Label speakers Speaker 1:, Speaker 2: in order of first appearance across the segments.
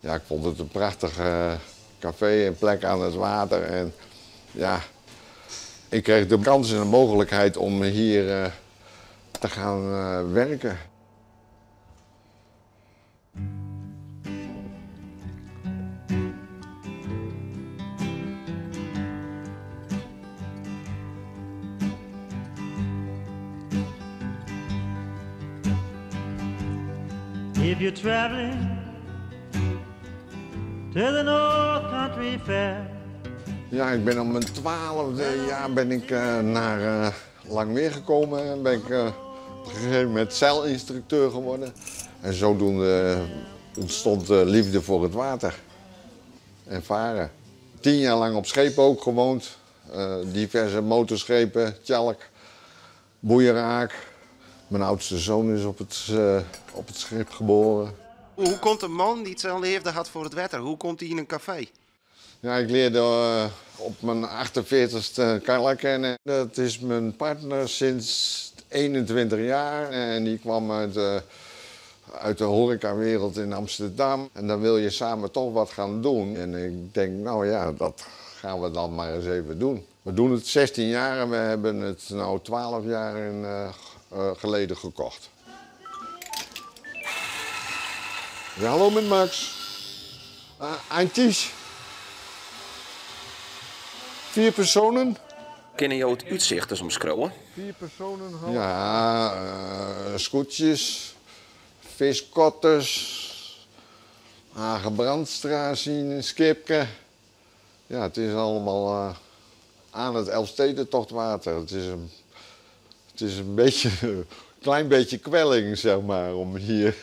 Speaker 1: Ja, ik vond het een prachtig café, een plek aan het water. En ja, ik kreeg de kans en de mogelijkheid om hier te gaan werken.
Speaker 2: If you're traveling to the North Country Fair.
Speaker 1: Ja, ik ben op mijn 12e jaar ben ik naar Langmeer gekomen en ben ik op een gegeven moment zeilinstructeur geworden. En zodoende ontstond liefde voor het water en varen. 10 jaar lang op schepen ook gewoond, diverse motorschepen, tjalk, boeieraak. Mijn oudste zoon is op het schip geboren.
Speaker 3: Hoe komt een man die zijn liefde had voor het water, hoe komt hij in een café?
Speaker 1: Ja, ik leerde op mijn 48e Carla kennen. Dat is mijn partner sinds 21 jaar en die kwam uit de horecawereld in Amsterdam. En dan wil je samen toch wat gaan doen. En ik denk, nou ja, dat gaan we dan maar eens even doen. We doen het 16 jaar en we hebben het nou 12 jaar geleden gekocht. Ja, hallo met Max. Ein Tisch. 4 personen.
Speaker 3: Kunnen jou het uitzicht eens omschreeuwen?
Speaker 1: 4 personen. Ja, scootjes, viskotters, Hagebrandstraat, Skipke. Ja, het is allemaal aan het Elfstedentochtwater. Het is een beetje, klein beetje kwelling, zeg maar, om hier,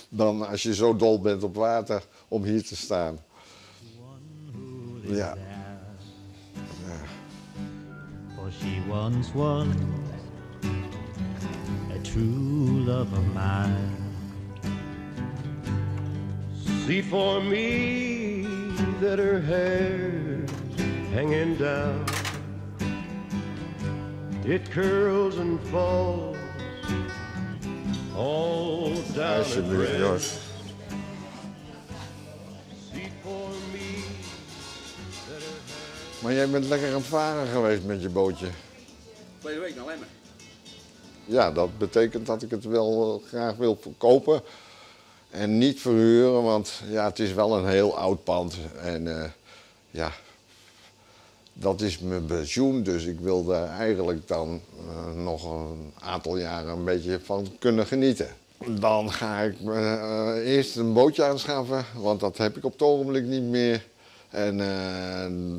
Speaker 1: dan als je zo dol bent op water, om hier te staan. Ja.
Speaker 2: For she once was a true love of mine.
Speaker 4: See for me that her hair's hanging down. It curls and falls all down her
Speaker 1: Alsjeblieft, Jos.
Speaker 4: See for me that her hair...
Speaker 1: Maar jij bent lekker aan het varen geweest met je bootje.
Speaker 3: Tweede week naar Lemmer.
Speaker 1: Ja, dat betekent dat ik het wel graag wil verkopen en niet verhuren, want ja, het is wel een heel oud pand. En ja, dat is mijn pensioen, dus ik wil daar eigenlijk dan nog een aantal jaren een beetje van kunnen genieten. Dan ga ik eerst een bootje aanschaffen, want dat heb ik op het ogenblik niet meer. En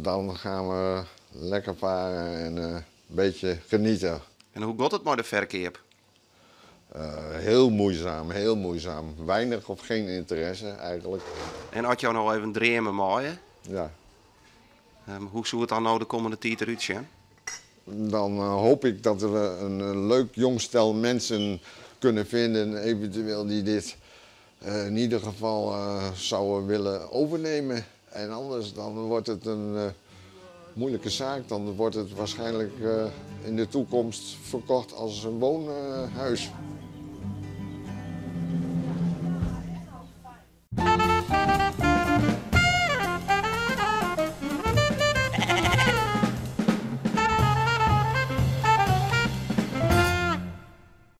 Speaker 1: dan gaan we lekker varen en een beetje genieten.
Speaker 3: En hoe gaat het met de verkeer?
Speaker 1: Heel moeizaam, heel moeizaam. Weinig of geen interesse eigenlijk.
Speaker 3: En had jou nog even dromen maaien?
Speaker 1: Ja.
Speaker 3: Hoe zou het dan nou de komende tijd eruit zien?
Speaker 1: Dan hoop ik dat we een leuk jong stel mensen kunnen vinden, eventueel die dit in ieder geval zouden willen overnemen. En anders dan wordt het een moeilijke zaak. Dan wordt het waarschijnlijk in de toekomst verkocht als een woonhuis.